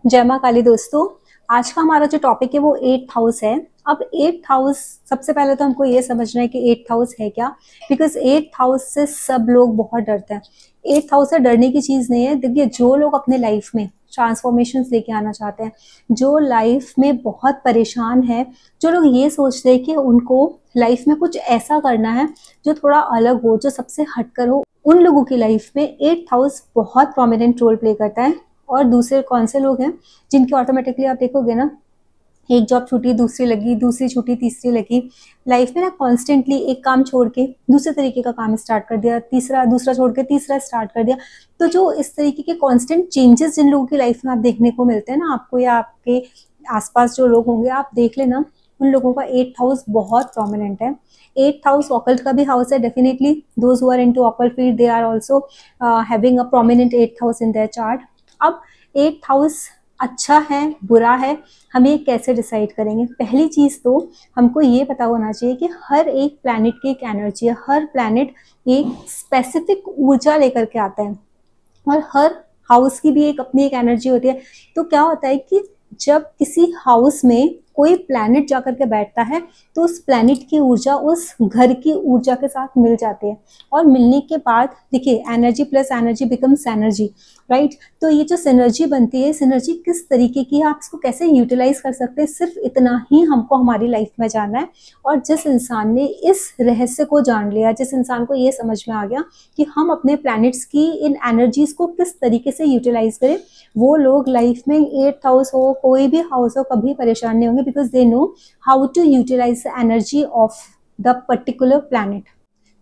जय माँ काली दोस्तों। आज का हमारा जो टॉपिक है वो एट्थ हाउस है। अब एट्थ हाउस, सबसे पहले तो हमको ये समझना है कि एट्थ हाउस है क्या, बिकॉज एट्थ हाउस से सब लोग बहुत डरते हैं। एट्थ हाउस से डरने की चीज नहीं है। देखिए, जो लोग अपने लाइफ में ट्रांसफॉर्मेशन लेके आना चाहते हैं, जो लाइफ में बहुत परेशान है, जो लोग ये सोचते हैं कि उनको लाइफ में कुछ ऐसा करना है जो थोड़ा अलग हो, जो सबसे हटकर हो, उन लोगों की लाइफ में एट्थ हाउस बहुत प्रोमिनेंट रोल प्ले करता है। और दूसरे कौन से लोग हैं जिनके ऑटोमेटिकली आप देखोगे ना, एक जॉब छूटी, दूसरी लगी, दूसरी छूटी, तीसरी लगी। लाइफ में ना कॉन्स्टेंटली एक काम छोड़ के दूसरे तरीके का काम स्टार्ट कर दिया, दूसरा छोड़ के तीसरा स्टार्ट कर दिया। तो जो इस तरीके के कॉन्स्टेंट चेंजेस जिन लोगों की लाइफ में आप देखने को मिलते हैं ना, आपको या आपके आसपास जो लोग होंगे, आप देख लेना, उन लोगों का एट्थ हाउस बहुत प्रोमिनेंट है। एट्थ हाउस ऑकल्ट का भी हाउस है। Definitely those who are into occult field, they are also having a prominent eighth house in their chart. अब एट्थ हाउस अच्छा है बुरा है, हम ये कैसे डिसाइड करेंगे? पहली चीज तो हमको ये पता होना चाहिए कि हर एक प्लैनेट की एक एनर्जी है। हर प्लैनेट एक स्पेसिफिक ऊर्जा लेकर के आता है और हर हाउस की भी एक अपनी एक एनर्जी होती है। तो क्या होता है कि जब किसी हाउस में कोई प्लैनेट जाकर के बैठता है तो उस प्लैनेट की ऊर्जा उस घर की ऊर्जा के साथ मिल जाती है, और मिलने के बाद देखिए, energy plus energy becomes energy, right? तो ये जो सिनर्जी बनती है, सिनर्जी किस तरीके की है, आप इसको कैसे यूटिलाइज कर सकते हैं, सिर्फ इतना ही हमको हमारी लाइफ में जानना है। और जिस इंसान ने इस रहस्य को जान लिया, जिस इंसान को ये समझ में आ गया कि हम अपने प्लैनेट्स की इन एनर्जीज को किस तरीके से यूटिलाइज करें, वो लोग लाइफ में एट्थ हाउस हो, कोई भी हाउस हो, कभी परेशान नहीं होंगे, because they know how to utilize the energy of the particular planet.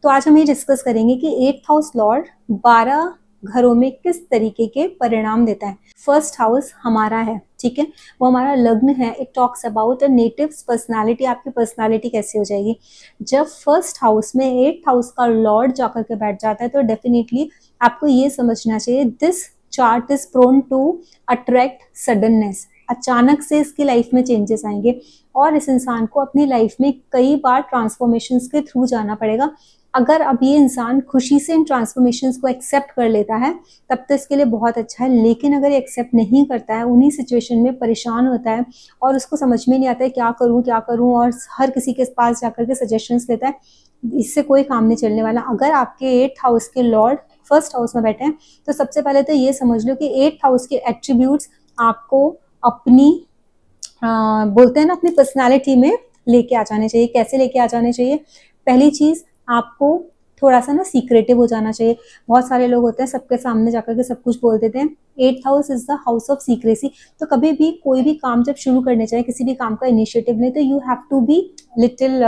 तो आज हम ये डिस्कस करेंगे कि एट्थ हाउस लॉर्ड 12 घरों में किस तरीके के परिणाम देता है। फर्स्ट हाउस हमारा है, ठीक है, वो हमारा लग्न है। It talks about a natives personality. आपकी पर्सनालिटी कैसी हो जाएगी जब फर्स्ट हाउस में एट्थ हाउस का लॉर्ड जाकर के बैठ जाता है? तो डेफिनेटली आपको ये समझना चाहिए, this chart is prone to attract suddenness. अचानक से इसकी लाइफ में चेंजेस आएंगे और इस इंसान को अपनी लाइफ में कई बार ट्रांसफॉर्मेशंस के थ्रू जाना पड़ेगा। अगर अब ये इंसान खुशी से इन ट्रांसफॉर्मेशंस को एक्सेप्ट कर लेता है तब तो इसके लिए बहुत अच्छा है, लेकिन अगर ये एक्सेप्ट नहीं करता है, उन्हीं सिचुएशन में परेशान होता है और उसको समझ में नहीं आता है क्या करूं, और हर किसी के पास जाकर के सजेशंस लेता है, इससे कोई काम नहीं चलने वाला। अगर आपके एट्थ हाउस के लॉर्ड फर्स्ट हाउस में बैठे हैं तो सबसे पहले तो ये समझ लो कि एट्थ हाउस के एट्रीब्यूट्स आपको अपनी बोलते हैं ना, अपनी पर्सनालिटी में लेके आ जाने चाहिए। कैसे लेके आ जाने चाहिए? पहली चीज, आपको थोड़ा सा ना सीक्रेटिव हो जाना चाहिए। बहुत सारे लोग होते हैं सबके सामने जाकर के सब कुछ बोल देते हैं। Eighth house is the house of secrecy. तो कभी भी कोई भी काम जब शुरू करने चाहिए, किसी भी काम का इनिशिएटिव ले, तो you have to be little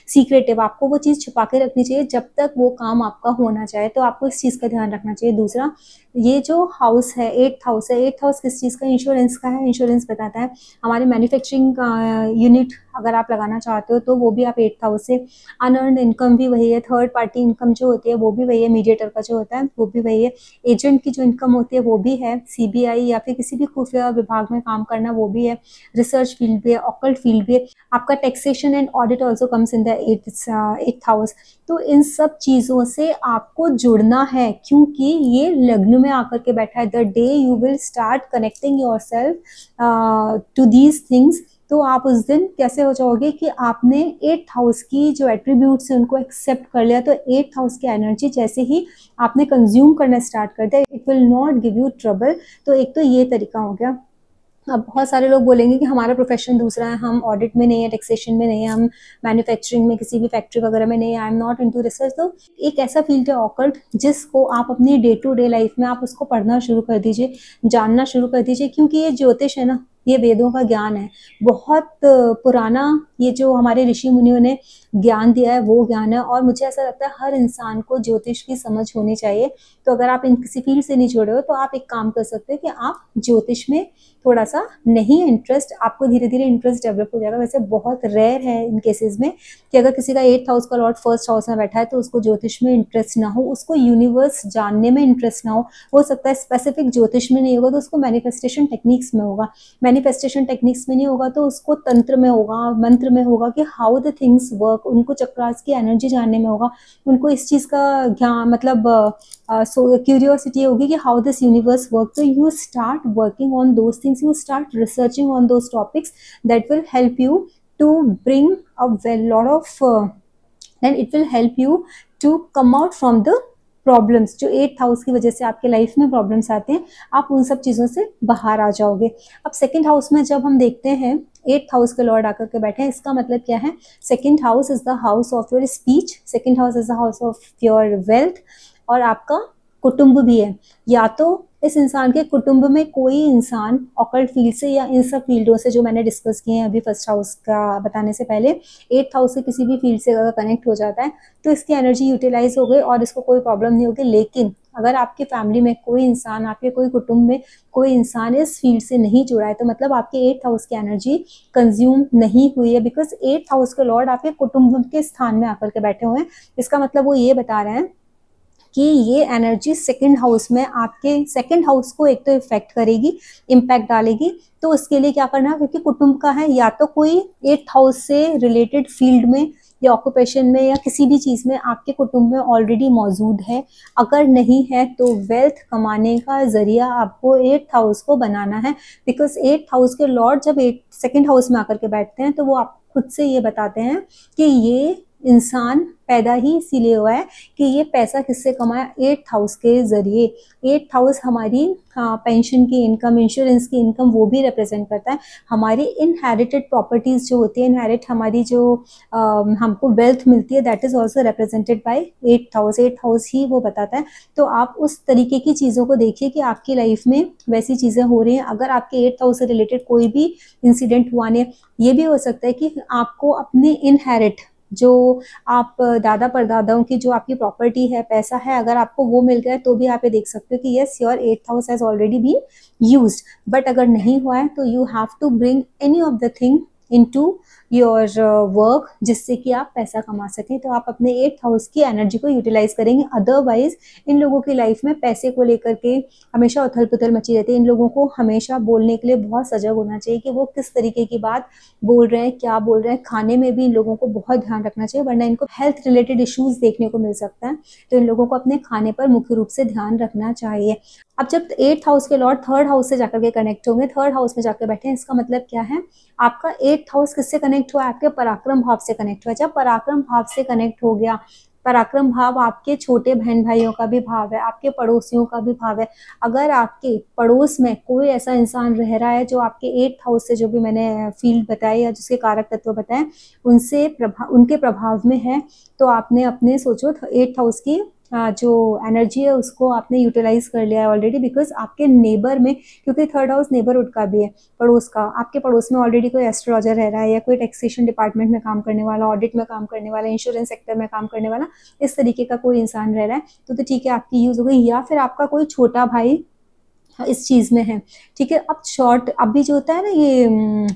secretive. आपको वो चीज छुपा के रखनी चाहिए जब तक वो काम आपका होना चाहे। तो आपको इस चीज का ध्यान रखना चाहिए। दूसरा, ये जो हाउस है, एट्थ हाउस है, एट्थ हाउस किस चीज का? इंश्योरेंस का है। इंश्योरेंस बताता है हमारे मैन्युफैक्चरिंग यूनिट अगर आप लगाना चाहते हो तो वो भी आप एट्थ हाउस से। अनअर्न्ड इनकम भी वही है। थर्ड पार्टी इनकम जो होती है वो भी वही है। मीडिएटर का जो होता है वो भी वही है। एजेंट की जो इनकम होती है वो भी है। सीबीआई या फिर किसी भी खुफिया विभाग में काम करना वो भी है। रिसर्च फील्ड भी है, ऑकल्ट फील्ड भी है। आपका taxation and audit also comes in the eighth house. तो इन सब चीजों से आपको जुड़ना है, क्योंकि ये लग्न में आकर के बैठा है। The day you will start connecting yourself to these things, तो आप उस दिन कैसे हो जाओगे कि आपने एट्थ हाउस की जो एट्रीब्यूट्स है उनको एक्सेप्ट कर लिया। तो एट्थ हाउस की एनर्जी जैसे ही आपने कंज्यूम करना स्टार्ट कर दिया, it will not give you trouble. तो एक तो ये तरीका हो गया। अब बहुत सारे लोग बोलेंगे कि हमारा प्रोफेशन दूसरा है, हम ऑडिट में नहीं है, टैक्सेशन में नहीं है, हम मैन्युफैक्चरिंग में किसी भी फैक्ट्री वगैरह में नहीं है, I am not into research. तो एक ऐसा फील्ड है ऑकल्ट जिसको आप अपनी डे टू डे लाइफ में आप उसको पढ़ना शुरू कर दीजिए, जानना शुरू कर दीजिए, क्योंकि ये ज्योतिष है ना, ये वेदों का ज्ञान है। बहुत पुराना ये जो हमारे ऋषि मुनियों ने ज्ञान दिया है वो ज्ञान है, और मुझे ऐसा लगता है हर इंसान को ज्योतिष की समझ होनी चाहिए। तो अगर आप इन किसी फील्ड से नहीं जुड़े हो तो आप एक काम कर सकते हैं कि आप ज्योतिष में थोड़ा सा नहीं इंटरेस्ट, आपको धीरे धीरे इंटरेस्ट डेवलप हो जाएगा। वैसे बहुत रेयर है इन केसेस में कि अगर किसी का एट्थ हाउस का लॉर्ड फर्स्ट हाउस में बैठा है तो उसको ज्योतिष में इंटरेस्ट ना हो, उसको यूनिवर्स जानने में इंटरेस्ट ना हो सकता है स्पेसिफिक ज्योतिष में नहीं होगा तो उसको मैनिफेस्टेशन टेक्निक्स में होगा। मैनिफेस्टेशन टेक्निक्स में नहीं होगा तो उसको तंत्र में होगा, मंत्र में होगा कि हाउ द थिंग्स वर्क, उनको चक्रास की एनर्जी जानने में होगा, उनको इस चीज़ का ज्ञान मतलब क्यूरियोसिटी होगी कि हाउ दिस यूनिवर्स वर्क। तो you start working on those things, you start researching on those topics that will help you to bring a well lot of then it will help you to come out from the problems जो 8th house की वजह से आपके life में problems आते हैं, आप उन सब चीज़ों से बाहर आ जाओगे। अब 2nd हाउस में जब हम देखते हैं 8th हाउस के लॉर्ड आकर के बैठे हैं, इसका मतलब क्या है, 2nd house is the house of your speech, 2nd house is the house of your wealth, और आपका कुटुंब भी है। या तो इस इंसान के कुटुंब में कोई इंसान ऑकल्ट फील्ड से या इन सब फील्डों से जो मैंने डिस्कस किए हैं अभी 1st हाउस का बताने से पहले, 8th हाउस से किसी भी फील्ड से अगर कनेक्ट हो जाता है तो इसकी एनर्जी यूटिलाइज हो गई और इसको कोई प्रॉब्लम नहीं होगी। लेकिन अगर आपकी फैमिली में कोई इंसान, आपके कोई कुटुंब में कोई इंसान इस फील्ड से नहीं जुड़ा है तो मतलब आपके 8th हाउस की एनर्जी कंज्यूम नहीं हुई है, बिकॉज 8th हाउस के लॉर्ड आपके कुटुंब के स्थान में आकर के बैठे हुए हैं। इसका मतलब वो ये बता रहे हैं कि ये एनर्जी 2nd हाउस में आपके 2nd हाउस को एक तो इफेक्ट करेगी, इम्पैक्ट डालेगी। तो उसके लिए क्या करना है, क्योंकि कुटुंब का है, या तो कोई 8th हाउस से रिलेटेड फील्ड में या ऑक्यूपेशन में या किसी भी चीज़ में आपके कुटुंब में ऑलरेडी मौजूद है। अगर नहीं है तो वेल्थ कमाने का जरिया आपको 8th हाउस को बनाना है, बिकॉज 8th हाउस के लॉर्ड जब 2nd हाउस में आकर के बैठते हैं तो वो आप खुद से ये बताते हैं कि ये इंसान पैदा ही इसीलिए हुआ है कि ये पैसा किससे कमाया, 8th हाउस के जरिए। 8th हाउस हमारी पेंशन की इनकम, इंश्योरेंस की इनकम वो भी रिप्रेजेंट करता है। हमारी इनहेरिटेड प्रॉपर्टीज जो होती है, इनहेरिट हमारी जो हमको वेल्थ मिलती है, that is also represented by 8th house. 8th house ही वो बताता है। तो आप उस तरीके की चीज़ों को देखिए कि आपकी लाइफ में वैसी चीज़ें हो रही हैं। अगर आपके 8th हाउस से रिलेटेड कोई भी इंसिडेंट हुआ नहीं, ये भी हो सकता है कि आपको अपनी इनहेरिट जो आप दादा परदादाओं की जो आपकी प्रॉपर्टी है, पैसा है, अगर आपको वो मिल गया तो भी आप ये देख सकते हो कि yes your 8th house has already been used. But अगर नहीं हुआ है तो you have to bring any of the thing into your work जिससे कि आप पैसा कमा सकें। तो आप अपने 8th हाउस की एनर्जी को यूटिलाइज करेंगे। अदरवाइज इन लोगों की लाइफ में पैसे को लेकर के हमेशा उथल पुथल मची रहती है। इन लोगों को हमेशा बोलने के लिए बहुत सजग होना चाहिए कि वो किस तरीके की बात बोल रहे हैं, क्या बोल रहे हैं। खाने में भी इन लोगों को बहुत ध्यान रखना चाहिए, वरना इनको हेल्थ रिलेटेड इश्यूज देखने को मिल सकता है। तो इन लोगों को अपने खाने पर मुख्य रूप से ध्यान रखना चाहिए। अब जब 8th हाउस के लॉर्ड 3rd हाउस से जाकर के कनेक्ट होंगे, 3rd हाउस में जाकर बैठे हैं, इसका मतलब क्या है, आपका 8th हाउस किससे कनेक्ट हुआ है, आपके पराक्रम भाव से कनेक्ट हुआ है। जब पराक्रम भाव से कनेक्ट हो गया, पराक्रम भाव आपके छोटे बहन भाइयों का भी भाव है, आपके पड़ोसियों का भी भाव है। अगर आपके पड़ोस में कोई ऐसा इंसान रह रहा है जो आपके 8th हाउस से, जो भी मैंने फील्ड बताए या जिसके कारक तत्व बताए, उनसे उनके प्रभाव में है, तो आपने अपने सोचो 8th हाउस की जो एनर्जी है उसको आपने यूटिलाइज कर लिया है ऑलरेडी। बिकॉज आपके नेबर में, क्योंकि 3rd हाउस नेबरहुड का भी है, पड़ोस का, आपके पड़ोस में ऑलरेडी कोई एस्ट्रोलॉजर रह रहा है या कोई टैक्सेशन डिपार्टमेंट में काम करने वाला, ऑडिट में काम करने वाला, इंश्योरेंस सेक्टर में काम करने वाला, इस तरीके का कोई इंसान रह रहा है तो ठीक है, आपकी यूज हो गई। या फिर आपका कोई छोटा भाई इस चीज में है, ठीक है। अब शॉर्ट, अभी जो होता है ना, ये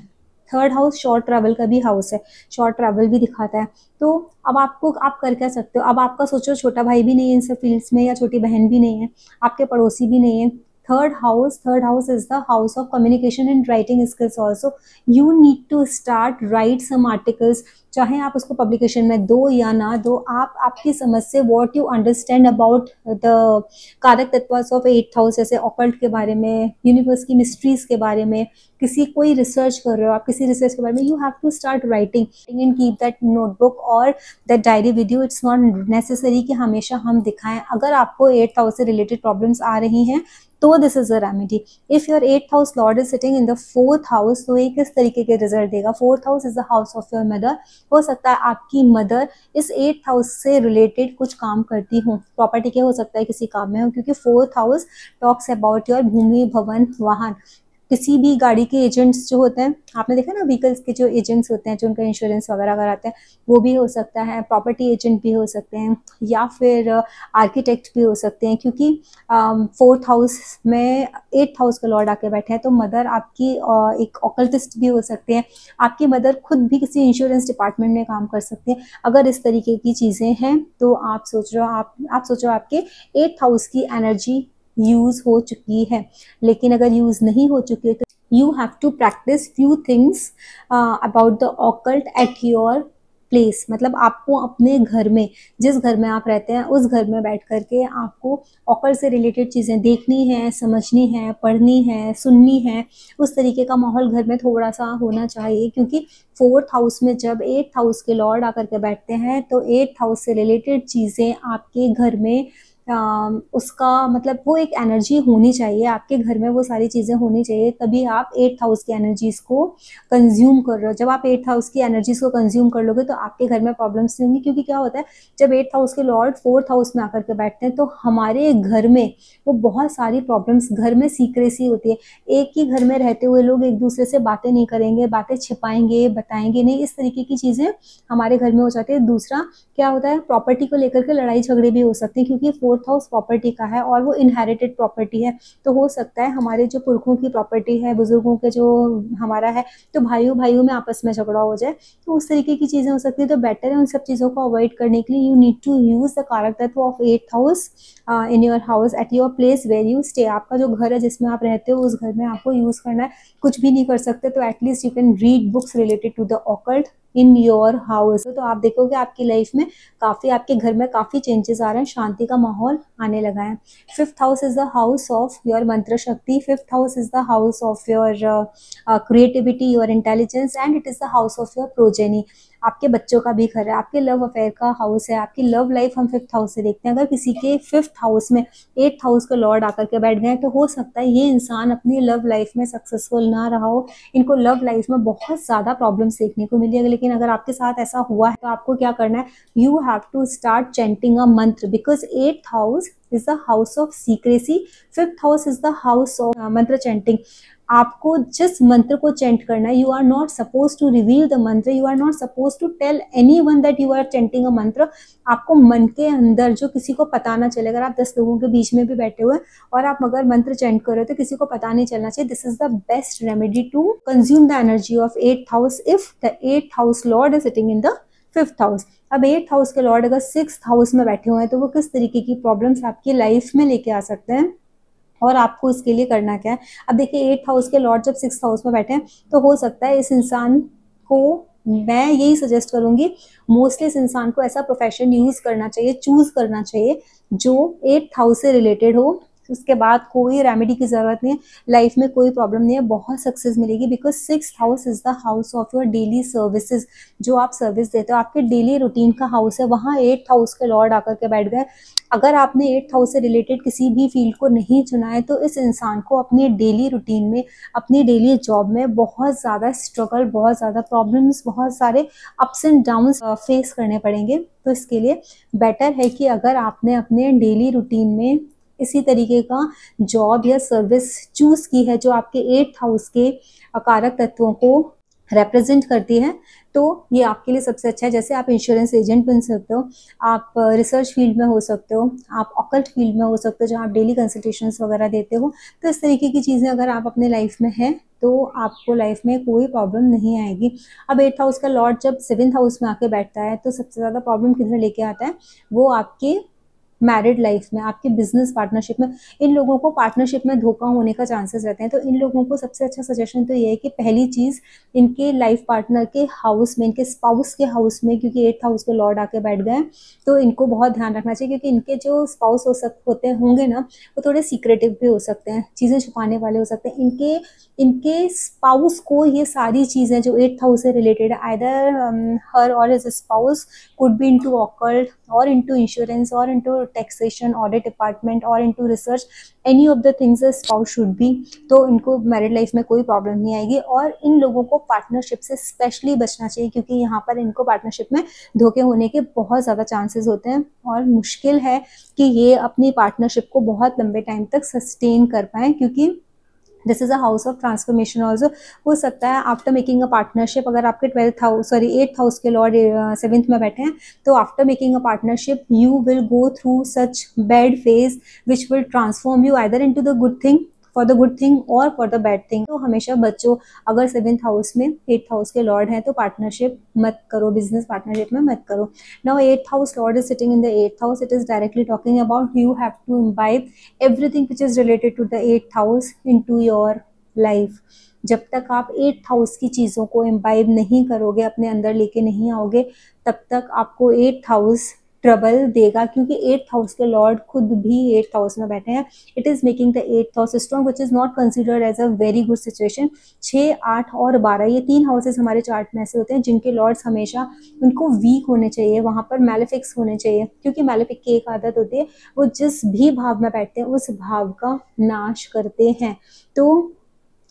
3rd हाउस शॉर्ट ट्रैवल का भी हाउस है, शॉर्ट ट्रैवल भी दिखाता है। तो अब आपको, आप कर क्या सकते हो, अब आपका सोचो छोटा भाई भी नहीं है इन सब फील्ड्स में, या छोटी बहन भी नहीं है, आपके पड़ोसी भी नहीं है। Third house is the house of communication and writing skills also. You need to start write some articles, चाहे आप उसको पब्लिकेशन में दो या ना दो, आप आपकी समझ से what you understand about the कारक तत्व ऑफ 8th हाउस, जैसे ऑकल्ट के बारे में, यूनिवर्स की मिस्ट्रीज के बारे में, किसी कोई रिसर्च कर रहे हो आप, किसी रिसर्च के बारे में, you have to start writing and keep that notebook और that diary with you. It's not necessary कि हमेशा हम दिखाएं। अगर आपको 8th हाउस से रिलेटेड प्रॉब्लम्स आ रही हैं तो this is a remedy. If your 8th house lord is sitting in the 4th house, तो ये किस तरीके के रिजल्ट देगा। 4th house is the house of your mother. हो सकता है आपकी मदर इस 8th हाउस से रिलेटेड कुछ काम करती हो, प्रॉपर्टी के हो सकता है किसी काम में हो, क्योंकि 4th house talks about your भूमि, भवन, वाहन। किसी भी गाड़ी के एजेंट्स जो होते हैं, आपने देखा ना व्हीकल्स के जो एजेंट्स होते हैं, जो उनका इंश्योरेंस वगैरह कराते हैं, वो भी हो सकता है, प्रॉपर्टी एजेंट भी हो सकते हैं, या फिर आर्किटेक्ट भी हो सकते हैं। क्योंकि 4th हाउस में 8th हाउस का लॉर्ड आके बैठे हैं, तो मदर आपकी एक ऑकल्टिस्ट भी हो सकते हैं, आपकी मदर खुद भी किसी इंश्योरेंस डिपार्टमेंट में काम कर सकते हैं। अगर इस तरीके की चीज़ें हैं तो आप सोचो आपके 8th हाउस की एनर्जी यूज हो चुकी है। लेकिन अगर यूज नहीं हो चुकी है तो you have to practice few things about the occult at your place. मतलब आपको अपने घर में, जिस घर में आप रहते हैं उस घर में बैठ करके आपको ऑकल्ट से रिलेटेड चीज़ें देखनी है, समझनी है, पढ़नी है, सुननी है। उस तरीके का माहौल घर में थोड़ा सा होना चाहिए, क्योंकि 4th हाउस में जब 8th हाउस के लॉर्ड आकर के बैठते हैं तो 8th हाउस से रिलेटेड चीज़ें आपके घर में उसका मतलब वो एक एनर्जी होनी चाहिए आपके घर में, वो सारी चीज़ें होनी चाहिए, तभी आप 8th हाउस की एनर्जीज को कंज्यूम कर रहे हो। जब आप 8th हाउस की एनर्जीज को कंज्यूम कर लोगे तो आपके घर में प्रॉब्लम्स नहीं होंगी, क्योंकि क्या होता है जब 8th हाउस के लॉर्ड 4th हाउस में आकर के बैठते हैं तो हमारे घर में वो बहुत सारी प्रॉब्लम्स, घर में सीक्रेसी होती है। एक ही घर में रहते हुए लोग एक दूसरे से बातें नहीं करेंगे, बातें छिपाएंगे, बताएंगे नहीं, इस तरीके की चीज़ें हमारे घर में हो जाती है। दूसरा क्या होता है, प्रॉपर्टी को लेकर के लड़ाई झगड़े भी हो सकते हैं, क्योंकि 4th हाउस प्रॉपर्टी का है और वो इनहेरिटेड प्रॉपर्टी है। तो हो सकता है हमारे जो पुरखों की प्रॉपर्टी है, बुजुर्गों के जो हमारा है, तो भाइयों भाइयों में आपस में झगड़ा हो जाए, तो उस तरीके की चीज़ें हो सकती है। तो बेटर है उन सब चीज़ों को अवॉइड करने के लिए you need to use the कारक तत्व of 8th house in your house at your place where you stay. आपका जो घर है जिसमें आप रहते हो उस घर में आपको यूज करना है। कुछ भी नहीं कर सकते तो at least you can read books related to the occult in your house. तो आप देखोगे आपकी लाइफ में काफ़ी, आपके घर में काफ़ी चेंजेस आ रहे हैं, शांति का माहौल आने लगा है। 5th house is the house of your मंत्र शक्ति। 5th house is the house of your creativity, your intelligence, and it is the house of your progeny. आपके बच्चों का भी घर है, आपके लव अफेयर का हाउस है, आपकी लव लाइफ हम 5th हाउस से देखते हैं। अगर किसी के 5th हाउस में 8th हाउस के लॉर्ड आकर के बैठ गए तो हो सकता है ये इंसान अपनी लव लाइफ में सक्सेसफुल ना रहा हो, इनको लव लाइफ में बहुत ज़्यादा प्रॉब्लम्स देखने को मिली है। लेकिन अगर आपके साथ ऐसा हुआ है तो आपको क्या करना है, you have to start chanting a mantra, because 8th house is the house of secrecy, 5th house is the house of mantra chanting. आपको जिस मंत्र को चेंट करना है, you are not suppose to reveal the mantra, you are not suppose to tell anyone that you are chanting a mantra. आपको मन के अंदर जो किसी को पता ना चले, अगर आप 10 लोगों के बीच में भी बैठे हुए और आप अगर मंत्र चेंट कर रहे हो तो किसी को पता नहीं चलना चाहिए। This is the best remedy to consume the energy of 8th house if the 8th house lord is sitting in the 5th house. अब 8th हाउस के लॉर्ड अगर 6th हाउस में बैठे हुए हैं तो वो किस तरीके की प्रॉब्लम्स आपकी लाइफ में लेके आ सकते हैं और आपको इसके लिए करना क्या है। अब देखिए 8th हाउस के लॉर्ड जब 6th हाउस में बैठे हैं तो हो सकता है इस इंसान को, मैं यही सजेस्ट करूंगी, मोस्टली इस इंसान को ऐसा प्रोफेशन यूज करना चाहिए, चूज करना चाहिए जो 8th हाउस से रिलेटेड हो। उसके बाद कोई रेमेडी की जरूरत नहीं है, लाइफ में कोई प्रॉब्लम नहीं है, बहुत सक्सेस मिलेगी, because 6th house is the house of your daily services. जो आप सर्विस देते हो, आपके डेली रूटीन का हाउस है, वहाँ 8th हाउस के लॉर्ड आकर के बैठ गए। अगर आपने 8th हाउस से रिलेटेड किसी भी फील्ड को नहीं चुना है तो इस इंसान को अपने डेली रूटीन में, अपनी डेली जॉब में बहुत ज़्यादा स्ट्रगल, बहुत ज़्यादा प्रॉब्लम्स, बहुत सारे अप्स एंड डाउन्स फेस करने पड़ेंगे। तो इसके लिए बेटर है कि अगर आपने अपने डेली रूटीन में इसी तरीके का जॉब या सर्विस चूज की है जो आपके 8th हाउस के कारक तत्वों को रिप्रेजेंट करती है, तो ये आपके लिए सबसे अच्छा है। जैसे आप इंश्योरेंस एजेंट बन सकते हो, आप रिसर्च फील्ड में हो सकते हो, आप ऑकल्ट फील्ड में हो सकते हो जहाँ आप डेली कंसल्टेशंस वगैरह देते हो। तो इस तरीके की चीज़ें अगर आप अपने लाइफ में हैं तो आपको लाइफ में कोई प्रॉब्लम नहीं आएगी। अब 8th हाउस का लॉर्ड जब 7th हाउस में आके बैठता है तो सबसे ज़्यादा प्रॉब्लम किधर लेके आता है, वो आपके मैरिड लाइफ में, आपके बिजनेस पार्टनरशिप में। इन लोगों को पार्टनरशिप में धोखा होने का चांसेस रहते हैं। तो इन लोगों को सबसे अच्छा सजेशन तो ये है कि पहली चीज़ इनके लाइफ पार्टनर के हाउस में, इनके स्पाउस के हाउस में, क्योंकि 8th हाउस के लॉर्ड आके बैठ गए तो इनको बहुत ध्यान रखना चाहिए, क्योंकि इनके जो स्पाउस होते होंगे ना वो थोड़े सीक्रेटिव भी हो सकते हैं, चीज़ें छुपाने वाले हो सकते हैं। इनके स्पाउस को ये सारी चीज़ें जो 8th हाउस से रिलेटेड है, आइदर हर और his spouse could be into occult और इनटू इंश्योरेंस और इनटू टैक्सेशन, ऑडिट डिपार्टमेंट और into research, any of the things a spouse should be. तो इनको मैरिड लाइफ में कोई प्रॉब्लम नहीं आएगी। और इन लोगों को पार्टनरशिप से स्पेशली बचना चाहिए, क्योंकि यहाँ पर इनको पार्टनरशिप में धोखे होने के बहुत ज़्यादा चांसेस होते हैं और मुश्किल है कि ये अपनी पार्टनरशिप को बहुत लंबे टाइम तक सस्टेन कर पाएँ, क्योंकि this is a house of transformation also. हो सकता है आफ्टर मेकिंग अ पार्टनरशिप, अगर आपके 8th हाउस के लॉर्ड 7th में बैठे हैं तो after making a partnership you will go through such bad phase which will transform you either into the good thing, for the good thing और for the bad thing. तो हमेशा बच्चों, अगर 7th हाउस में 8th हाउस के Lord हैं तो partnership मत करो, बिजनेस पार्टनरशिप में मत करो। Now 8th house lord is sitting in the 8th house, it is directly talking about you have to imbibe everything which is related to the 8th house into your life. जब तक आप 8th house की चीज़ों को imbibe नहीं करोगे, अपने अंदर लेके नहीं आओगे, तब तक आपको 8th हाउस ट्रबल देगा, क्योंकि 8th हाउस के लॉर्ड खुद भी 8th हाउस में बैठे हैं। It is making the 8th house strong, which is not considered as a very good situation. 6, 8 और 12 ये 3 हाउसेस हमारे चार्ट में ऐसे होते हैं जिनके लॉर्ड्स हमेशा उनको वीक होने चाहिए, वहां पर मैलेफिक्स होने चाहिए, क्योंकि मैलेफिक की एक आदत होती है, वो जिस भी भाव में बैठते हैं उस भाव का नाश करते हैं। तो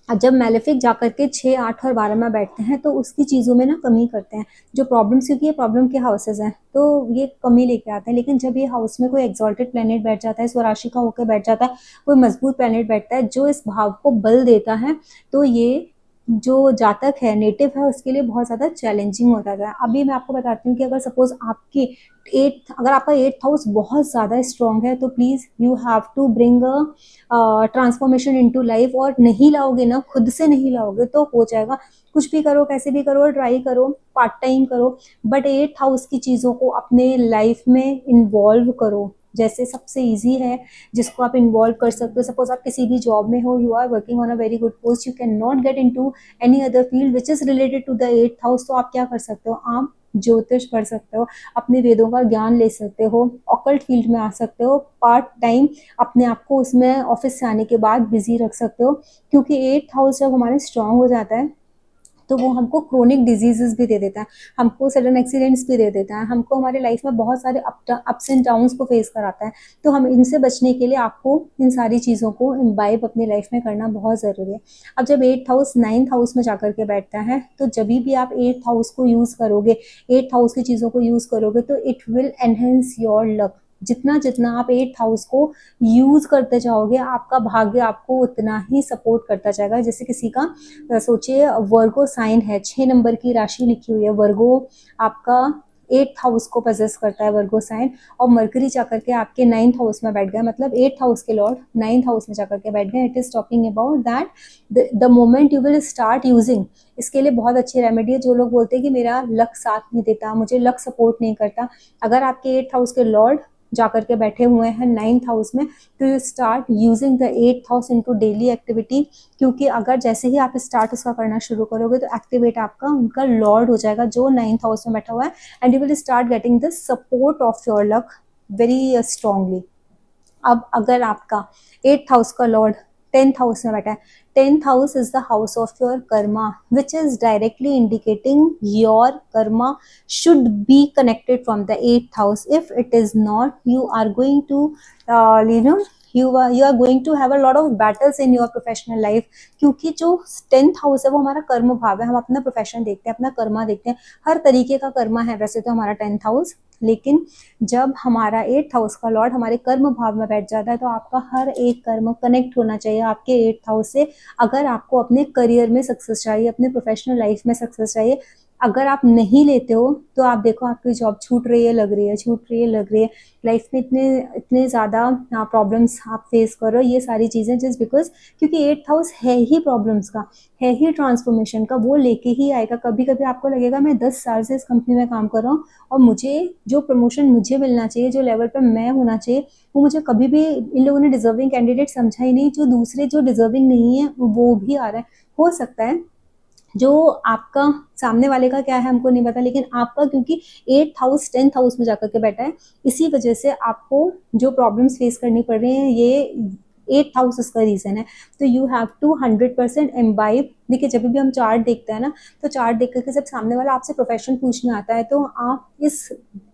जब मैलेफिक जाकर के 6, 8 और 12 में बैठते हैं तो उसकी चीज़ों में ना कमी करते हैं, जो प्रॉब्लम्स, क्योंकि ये प्रॉब्लम के हाउसेज हैं तो ये कमी लेके आते हैं। लेकिन जब ये हाउस में कोई एक्सॉल्टेड प्लैनेट बैठ जाता है, स्वराशि का होकर बैठ जाता है, कोई मजबूत प्लैनेट बैठता है जो इस भाव को बल देता है, तो ये जो जातक है, नेटिव है, उसके लिए बहुत ज़्यादा चैलेंजिंग होता है। अभी मैं आपको बताती हूँ कि अगर सपोज आपकी अगर आपका 8th हाउस बहुत ज़्यादा स्ट्रॉन्ग है तो please you have to bring a transformation into life, और नहीं लाओगे ना, खुद से नहीं लाओगे तो हो जाएगा। कुछ भी करो, कैसे भी करो, ट्राई करो, पार्ट टाइम करो, बट 8th हाउस की चीज़ों को अपने लाइफ में इन्वॉल्व करो। जैसे सबसे इजी है जिसको आप इन्वॉल्व कर सकते हो, सपोज आप किसी भी जॉब में हो, you are working on a very good post, you can not get into any other field which is related to the 8th house, तो आप क्या कर सकते हो, आप ज्योतिष पढ़ सकते हो, अपने वेदों का ज्ञान ले सकते हो, ऑकल्ट फील्ड में आ सकते हो, पार्ट टाइम अपने आप को उसमें ऑफिस से आने के बाद बिजी रख सकते हो, क्योंकि 8th हाउस जब हमारे स्ट्रांग हो जाता है तो वो हमको क्रोनिक डिजीजेस भी दे देता है, हमको सडन एक्सीडेंट्स भी दे देता है, हमको हमारे लाइफ में बहुत सारे अप्स एंड डाउन्स को फेस कराता है। तो हम इनसे बचने के लिए आपको इन सारी चीज़ों को इम्बाइब अपनी लाइफ में करना बहुत ज़रूरी है। अब जब 8th हाउस 9th हाउस में जाकर के बैठता है तो जब भी आप 8th हाउस को यूज़ करोगे, 8th हाउस की चीज़ों को यूज़ करोगे, तो it will enhance your luck. जितना जितना आप 8th हाउस को यूज करते जाओगे, आपका भाग्य आपको उतना ही सपोर्ट करता जाएगा। जैसे किसी का सोचिए वर्गो साइन है, 6 नंबर की राशि लिखी हुई है, वर्गो आपका 8th हाउस को पजेस करता है, वर्गो साइन, और मरकरी जाकर के आपके 9th हाउस में बैठ गया, मतलब 8th हाउस के लॉर्ड 9th हाउस में जाकर के बैठ गए। It is talking about that the moment you will start using, इसके लिए बहुत अच्छी रेमेडी है। जो लोग बोलते हैं कि मेरा लक साथ नहीं देता, मुझे लक सपोर्ट नहीं करता, अगर आपके 8th हाउस के लॉर्ड जाकर के बैठे हुए हैं 9th हाउस में, तो you start using the 8th house into daily activity, क्योंकि अगर जैसे ही आप स्टार्ट उसका करना शुरू करोगे तो एक्टिवेट आपका उनका लॉर्ड हो जाएगा जो 9th हाउस में बैठा हुआ है, and you will start getting the support of your luck very strongly. अब अगर आपका 8th हाउस का लॉर्ड 10th हाउस में बैठा है, 10th house is the house of your karma, which is directly indicating your karma should be connected from the 8th house. If it is not, you are going to you are going to have a lot of battles in your professional life, क्योंकि जो 10th house है वो हमारा कर्म भाव है, हम अपना प्रोफेशन देखते हैं, अपना कर्मा देखते हैं, हर तरीके का कर्मा है वैसे तो हमारा 10th हाउस, लेकिन जब हमारा 8th हाउस का लॉर्ड हमारे कर्म भाव में बैठ जाता है तो आपका हर एक कर्म कनेक्ट होना चाहिए आपके 8th हाउस से। अगर आपको अपने करियर में सक्सेस चाहिए, अपने प्रोफेशनल लाइफ में सक्सेस चाहिए, अगर आप नहीं लेते हो तो आप देखो आपकी जॉब छूट रही है, लग रही है, छूट रही है, लग रही है, लाइफ में इतने ज़्यादा प्रॉब्लम्स आप फेस कर रहे हो, ये सारी चीज़ें जस्ट बिकॉज क्योंकि 8th हाउस है ही प्रॉब्लम्स का, है ही ट्रांसफॉर्मेशन का, वो लेके ही आएगा। कभी कभी आपको लगेगा मैं 10 साल से इस कंपनी में काम कर रहा हूँ और मुझे जो प्रमोशन मुझे मिलना चाहिए, जो लेवल पर मैं होना चाहिए, वो मुझे कभी भी इन लोगों ने डिजर्विंग कैंडिडेट समझा ही नहीं, जो दूसरे जो डिजर्विंग नहीं है वो भी आ रहा है। हो सकता है जो आपका सामने वाले का क्या है हमको नहीं पता, लेकिन आपका क्योंकि 8th हाउस 10th हाउस में जाकर के बैठा है, इसी वजह से आपको जो प्रॉब्लम्स फेस करनी पड़ रही हैं ये 8th हाउस इसका रीजन है। तो यू हैव टू 100% इम्बाइब। देखिए जब भी हम चार्ट देखते हैं ना, तो चार्ट देख करके जब सामने वाला आपसे प्रोफेशन पूछने आता है तो आप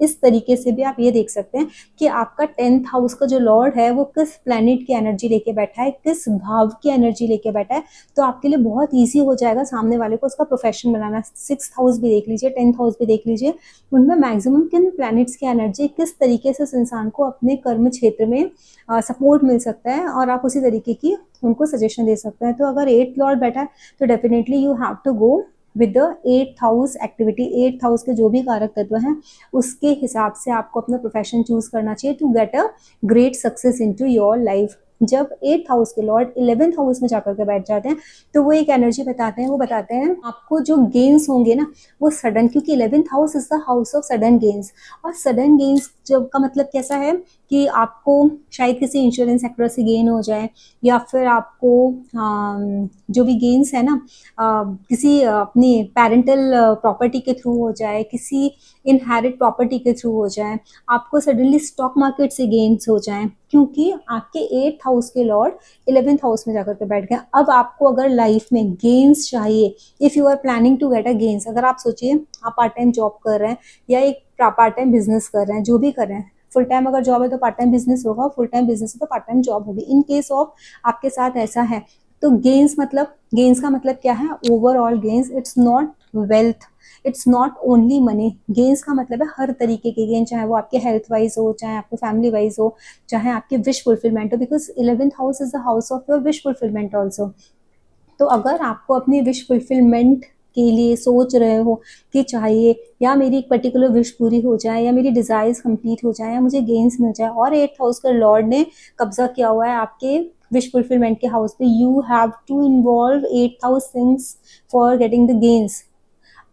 इस तरीके से भी आप ये देख सकते हैं कि आपका 10th हाउस का जो लॉर्ड है वो किस प्लैनेट की एनर्जी लेके बैठा है, किस भाव की एनर्जी लेके बैठा है, तो आपके लिए बहुत ईजी हो जाएगा सामने वाले को उसका प्रोफेशन बनाना। 6th हाउस भी देख लीजिए, 10th हाउस भी देख लीजिए, उनमें मैक्सिमम किन प्लैनेट्स की एनर्जी, किस तरीके से उस इंसान को अपने कर्म क्षेत्र में सपोर्ट मिल सकता है, और आप उसी तरीके की उनको सजेशन दे सकते हैं। तो अगर 8th लॉर्ड बैठा है तो definitely you have to go with the 8th house activity. 8th house के जो भी कारक तत्व हैं उसके हिसाब से आपको अपना प्रोफेशन चूज करना चाहिए to get a great success into your life. जब 8th हाउस के लॉर्ड 11th हाउस में जाकर के बैठ जाते हैं तो वो एक एनर्जी बताते हैं, वो बताते हैं आपको जो गेन्स होंगे ना वो सडन, क्योंकि 11th house is the house of sudden gains. और सडन गेन्स जब का मतलब कैसा है कि आपको शायद किसी इंश्योरेंस सेक्टर से गेन हो जाए, या फिर आपको जो भी गेन्स है ना किसी अपनी पेरेंटल प्रॉपर्टी के थ्रू हो जाए, किसी इनहेरिट प्रॉपर्टी के थ्रू हो जाए, आपको सडनली स्टॉक मार्केट से गेन्स हो जाए, क्योंकि आपके 8th हाउस के लॉर्ड 11th हाउस में जाकर के बैठ गए। अब आपको अगर लाइफ में गेन्स चाहिए, if you are planning to get a gains, अगर आप सोचिए आप पार्ट टाइम जॉब कर रहे हैं या एक पार्ट टाइम बिजनेस कर रहे हैं, जो भी कर रहे हैं, फुल टाइम अगर जॉब है तो पार्ट टाइम बिजनेस होगा, फुल टाइम बिजनेस है तो पार्ट टाइम जॉब होगी। इन केस ऑफ आपके साथ ऐसा है तो गेन्स मतलब, गेन्स का मतलब क्या है, overall gains, it's not wealth, it's not only money. Gains का मतलब है हर तरीके के गेन, चाहे वो आपके हेल्थ वाइज हो, चाहे आपके फैमिली वाइज हो, चाहे आपके विश फुलफिलमेंट हो, because 11th house is the house of your wish fulfilment also. तो अगर आपको अपनी विश फुलफिलमेंट के लिए सोच रहे हो कि चाहिए या मेरी एक पर्टिकुलर विश पूरी हो जाए, या मेरी डिजायर्स कंप्लीट हो जाए, या मुझे गेन्स मिल जाए, और 8th हाउस का लॉर्ड ने कब्जा किया हुआ है आपके विश फुलफिलमेंट के हाउस पे, you have to involve 8th house things for getting the gains.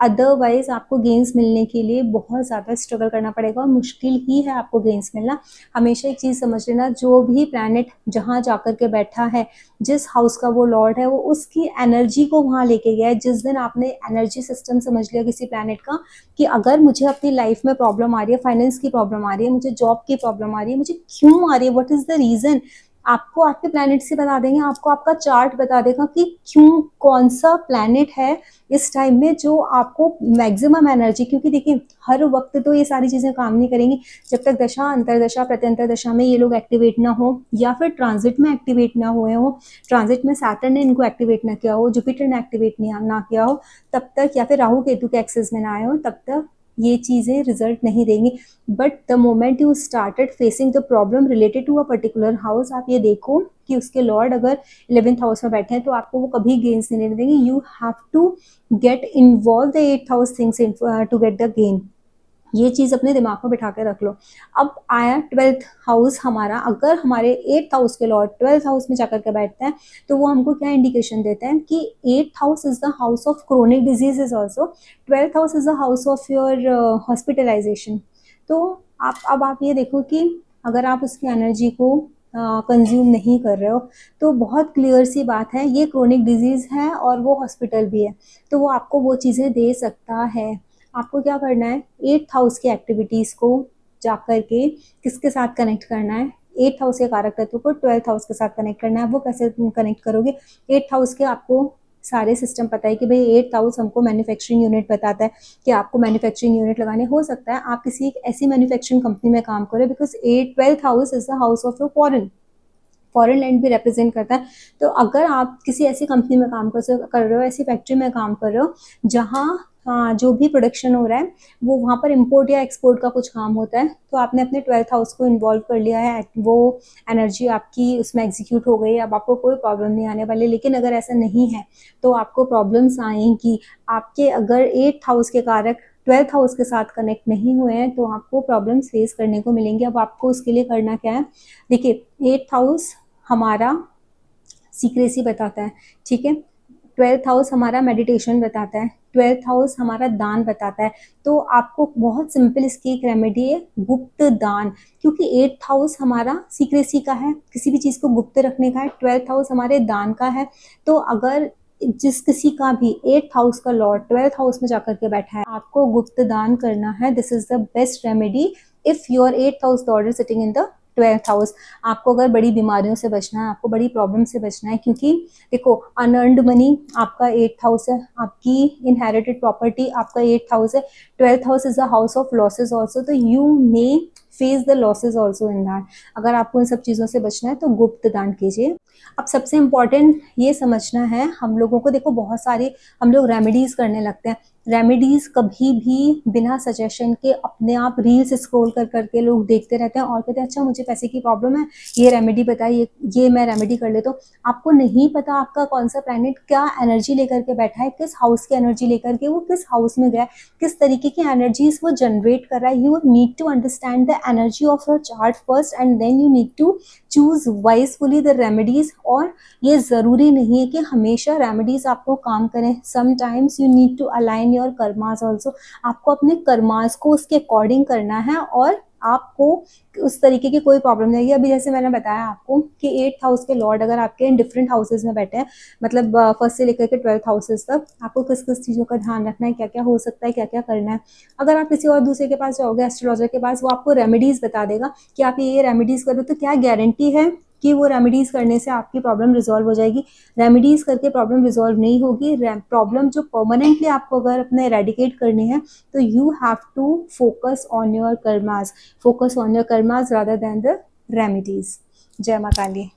Otherwise आपको गेन्स मिलने के लिए बहुत ज़्यादा स्ट्रगल करना पड़ेगा और मुश्किल ही है आपको गेन्स मिलना। हमेशा एक चीज़ समझ लेना, जो भी प्लैनेट जहाँ जाकर के बैठा है, जिस हाउस का वो लॉर्ड है, वो उसकी एनर्जी को वहाँ लेके गया है। जिस दिन आपने एनर्जी सिस्टम समझ लिया किसी प्लैनेट का कि अगर मुझे अपनी लाइफ में प्रॉब्लम आ रही है, फाइनेंस की प्रॉब्लम आ रही है, मुझे जॉब की प्रॉब्लम आ रही है, मुझे क्यों आ रही है, व्हाट इज द रीजन, आपको आपके प्लैनेट से बता देंगे, आपको आपका चार्ट बता देगा कि क्यों, कौन सा प्लैनेट है इस टाइम में जो आपको मैक्सिमम एनर्जी, क्योंकि देखिए हर वक्त तो ये सारी चीजें काम नहीं करेंगी जब तक दशा, अंतरदशा, प्रत्यंतर दशा में ये लोग एक्टिवेट ना हो, या फिर ट्रांजिट में एक्टिवेट ना हुए हो, ट्रांजिट में सैटर्न ने इनको एक्टिवेट ना किया हो, जुपिटर ने एक्टिवेट ना किया हो तब तक, या फिर राहु केतु के एक्सेस में ना आए हो तब तक ये चीजें रिजल्ट नहीं देंगी। But the moment you started facing the problem related to a particular house, आप ये देखो कि उसके लॉर्ड अगर 11th हाउस में बैठे हैं तो आपको वो कभी गेन्स नहीं देंगे। You have to get involve the 8th house things to get the gain. ये चीज अपने दिमाग में बिठा के रख लो। अब आया 12th हाउस हमारा, अगर हमारे 8th हाउस के लॉर्ड 12th हाउस में जाकर के बैठते हैं तो वो हमको क्या इंडिकेशन देते हैं कि 8th house is the house of chronic diseases also, 12th house is the house of your hospitalization. तो आप ये देखो कि अगर आप उसकी एनर्जी को कंज्यूम नहीं कर रहे हो तो बहुत क्लियर सी बात है, ये क्रोनिक डिजीज है और वो हॉस्पिटल भी है, तो वो आपको वो चीज़ें दे सकता है। आपको क्या करना है, 8th हाउस की एक्टिविटीज़ को जाकर के किसके साथ कनेक्ट करना है, 8th हाउस के कारक तत्व को 12th हाउस के साथ कनेक्ट करना है। वो कैसे कनेक्ट करोगे, 8th हाउस के आपको सारे सिस्टम पता है कि भाई 8th हाउस हमको मैन्युफैक्चरिंग यूनिट बताता है कि आपको मैन्युफैक्चरिंग यूनिट लगाने, हो सकता है आप किसी एक ऐसी मैन्युफैक्चरिंग कंपनी में काम करो, because 12th house is the house of your foreign land भी रिप्रेजेंट करता है। तो अगर आप किसी ऐसी कंपनी में काम कर रहे हो, ऐसी फैक्ट्री में काम कर रहे हो जहाँ जो भी प्रोडक्शन हो रहा है वो वहाँ पर इंपोर्ट या एक्सपोर्ट का कुछ काम होता है, तो आपने अपने 12th हाउस को इन्वॉल्व कर लिया है, वो एनर्जी आपकी उसमें एग्जीक्यूट हो गई, अब आपको कोई प्रॉब्लम नहीं आने वाली। लेकिन अगर ऐसा नहीं है तो आपको प्रॉब्लम्स आएंगी। आपके अगर 8th हाउस के कारक 12th हाउस के साथ कनेक्ट नहीं हुए हैं तो आपको प्रॉब्लम्स फेस करने को मिलेंगे। अब आपको उसके लिए करना क्या है, देखिए 8th हाउस हमारा सीक्रेसी बताता है, ठीक है, 12th हाउस हमारा मेडिटेशन बताता है, 12th हाउस हमारा दान बताता है। तो आपको बहुत सिंपल इसकी एक रेमेडी है, गुप्त दान, क्योंकि 8th हाउस हमारा सीक्रेसी का है, किसी भी चीज़ को गुप्त रखने का है, 12th हाउस हमारे दान का है। तो अगर जिस किसी का भी 8th हाउस का लॉर्ड 12th हाउस में जाकर के बैठा है, आपको गुप्त दान करना है। This is the best remedy if your 8th house lord is sitting in the 12th house. आपको अगर बड़ी बीमारियों से बचना है, आपको बड़ी प्रॉब्लम से बचना है, क्योंकि देखो अनअर्नड मनी आपका 8th हाउस है, आपकी इनहेरिटेड प्रॉपर्टी आपका 8th हाउस है, 12th house is the house of losses also, तो you may face the losses also in that. अगर आपको इन सब चीज़ों से बचना है तो गुप्त दान कीजिए। अब सबसे इम्पोर्टेंट ये समझना है हम लोगों को, देखो बहुत सारे हम लोग रेमेडीज करने लगते हैं। रेमेडीज कभी भी बिना सजेशन के अपने आप रील्स स्क्रॉल कर करके लोग देखते रहते हैं और कहते हैं अच्छा मुझे पैसे की प्रॉब्लम है, ये रेमेडी बताइए, ये मैं रेमेडी कर लेता हूँ। आपको नहीं पता आपका कौन सा प्लैनेट क्या एनर्जी लेकर के बैठा है, किस हाउस की एनर्जी लेकर के वो किस हाउस में गया, किस तरीके की एनर्जीज वो जनरेट कर रहा है। You need to understand the energy of your chart first and then you need to choose wisefully the remedies. और ये जरूरी नहीं है कि हमेशा रेमेडीज आपको काम करें, sometimes you need to align your karmas also. आपको अपने कर्मास को उसके अकॉर्डिंग करना है और आपको उस तरीके की कोई प्रॉब्लम नहीं है। अभी जैसे मैंने बताया आपको कि 8th हाउस के लॉर्ड अगर आपके डिफरेंट हाउसेज में बैठे हैं, मतलब फर्स्ट से लेकर के 12th हाउसेज तक, आपको किस किस चीज़ों का ध्यान रखना है, क्या क्या हो सकता है, क्या क्या करना है। अगर आप किसी और दूसरे के पास जाओगे, एस्ट्रोलॉजर के पास, वो आपको रेमेडीज बता देगा कि आप ये रेमेडीज करो, तो क्या गारंटी है कि वो रेमेडीज करने से आपकी प्रॉब्लम रिजॉल्व हो जाएगी। रेमेडीज करके प्रॉब्लम रिजॉल्व नहीं होगी। प्रॉब्लम जो परमानेंटली आपको अगर अपने एरेडिकेट करनी है तो you have to focus on your karmas, focus on your karmas rather than the remedies. जय मां काली।